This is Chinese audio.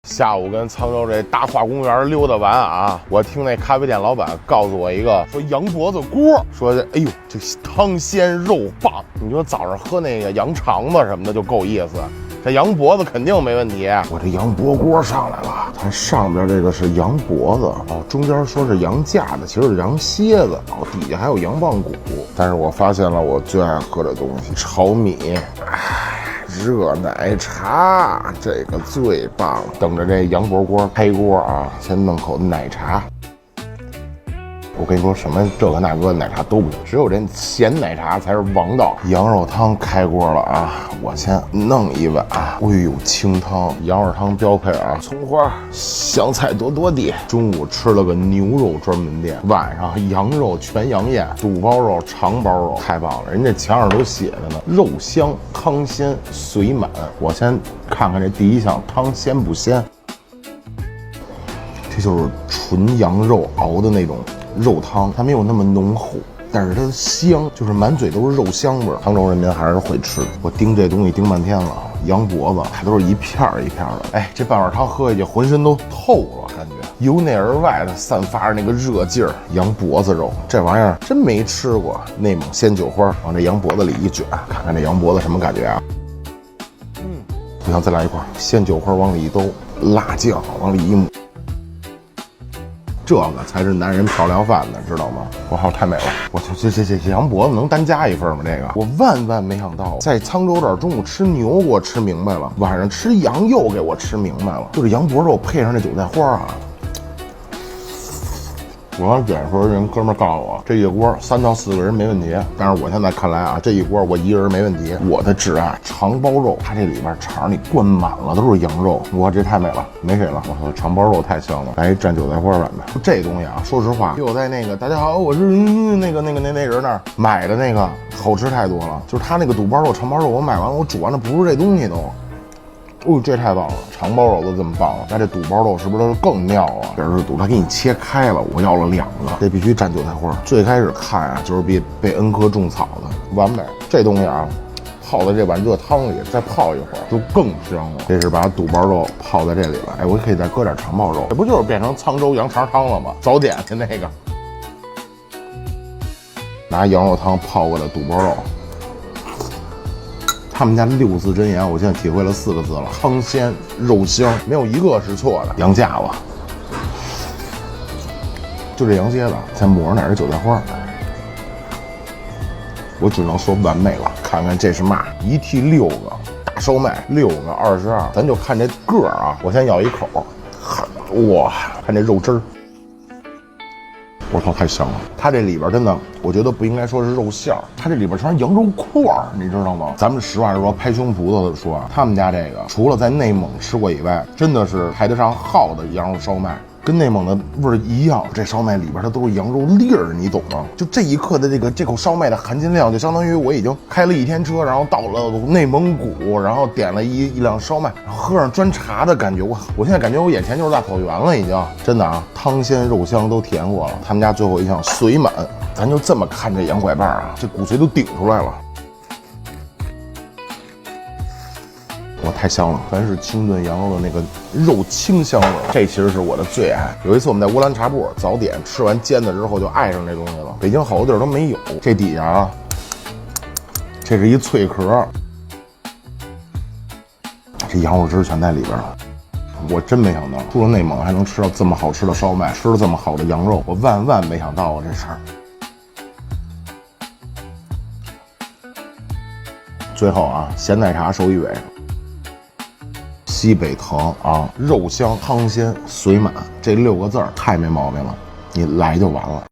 下午跟沧州这大花公园溜达完啊，我听那咖啡店老板告诉我一个说羊脖子锅，说哎呦这汤鲜肉棒，你说早上喝那个羊肠子什么的就够意思。这羊脖子肯定没问题，我这羊脖锅上来了，它上边这个是羊脖子哦，中间说是羊架子，其实是羊蝎子哦，底下还有羊棒骨。但是我发现了我最爱喝的东西，炒米，热奶茶，这个最棒了。等着这羊脖锅开锅啊，先弄口奶茶。我跟你说，什么这个那个奶茶都不行，只有这咸奶茶才是王道。羊肉汤开锅了啊，我先弄一碗。哎呦，清汤，羊肉汤标配啊，葱花、香菜多多的。中午吃了个牛肉专门店，晚上羊肉全羊宴，肚包肉、肠包肉，太棒了！人家墙上都写着呢，肉香、汤鲜、水满。我先看看这第一项，汤鲜不鲜？这就是纯羊肉熬的那种肉汤，它没有那么浓厚，但是它香，就是满嘴都是肉香味儿。沧州人民还是会吃，我盯这东西盯半天了。羊脖子它都是一片一片的，哎，这半碗汤喝下去，浑身都透了，感觉由内而外的散发着那个热劲儿。羊脖子肉这玩意儿真没吃过，内蒙鲜酒花往这羊脖子里一卷，看看这羊脖子什么感觉啊？不行，再来一块鲜酒花往里一兜，辣酱往里一抹。这个才是男人漂亮饭呢，知道吗？我靠，太美了！我去，这羊脖子能单加一份吗？这个我万万没想到，在沧州这儿中午吃牛给我吃明白了，晚上吃羊又给我吃明白了，就是羊脖肉配上这韭菜花啊。我刚点的时候，人哥们告诉我，这一锅3到4个人没问题。但是我现在看来啊，这一锅我一人没问题。我的挚爱肠包肉，它这里边肠里灌满了都是羊肉，哇，这太美了，没谁了。我操，肠包肉太香了，来一蘸韭菜花版的。这东西啊，说实话，比我在那个大家好，我是那人那儿买的那个好吃太多了。就是他那个肚包肉、肠包肉，我买完我煮完了不是这东西都。哦，这太棒了！肠包肉都这么棒了，那这肚包肉是不是更妙了？这是肚，它给你切开了，我要了2个，这必须蘸韭菜花。最开始看啊，就是被恩哥种草的，完美。这东西啊，泡在这碗热汤里，再泡一会儿就更香了。这是把肚包肉泡在这里了，哎，我可以再搁点肠包肉，这不就是变成沧州羊肠汤了吗？早点的那个，拿羊肉汤泡过的肚包肉。他们家6字真言，我现在体会了4个字了：汤鲜肉香，没有一个是错的。羊架子，就这羊蝎子，再抹上点这韭菜花，我只能说完美了。看看这是嘛，一屉6个大烧麦，6个22，咱就看这个啊，我先咬一口，哇，看这肉汁儿。我操，太香了！它这里边真的，我觉得不应该说是肉馅儿，它这里边全是羊肉块儿，你知道吗？咱们实话实说，拍胸脯子的说啊，他们家这个除了在内蒙吃过以外，真的是排得上号的羊肉烧麦。跟内蒙的味儿一样，这烧麦里边它都是羊肉粒儿，你懂吗？就这一刻的这口烧麦的含金量，就相当于我已经开了1天车，然后到了内蒙古，然后点了一辆烧麦，然后喝上砖茶的感觉。我现在感觉我眼前就是大草原了，已经真的啊，汤鲜肉香都体验过了。他们家最后一项髓满，咱就这么看这羊拐瓣啊，这骨髓都顶出来了。哇，太香了！全是清炖羊肉的那个肉清香味，这其实是我的最爱。有一次我们在乌兰察布早点吃完煎的之后，就爱上这东西了。北京好多地儿都没有。这底下啊，这是一脆壳，这羊肉汁全在里边了。我真没想到，出了内蒙还能吃到这么好吃的烧麦，吃了这么好的羊肉，我万万没想到啊这事儿。最后啊，咸奶茶收一尾。西北疼啊，肉香汤鲜髓满，这6个字儿太没毛病了，你来就完了。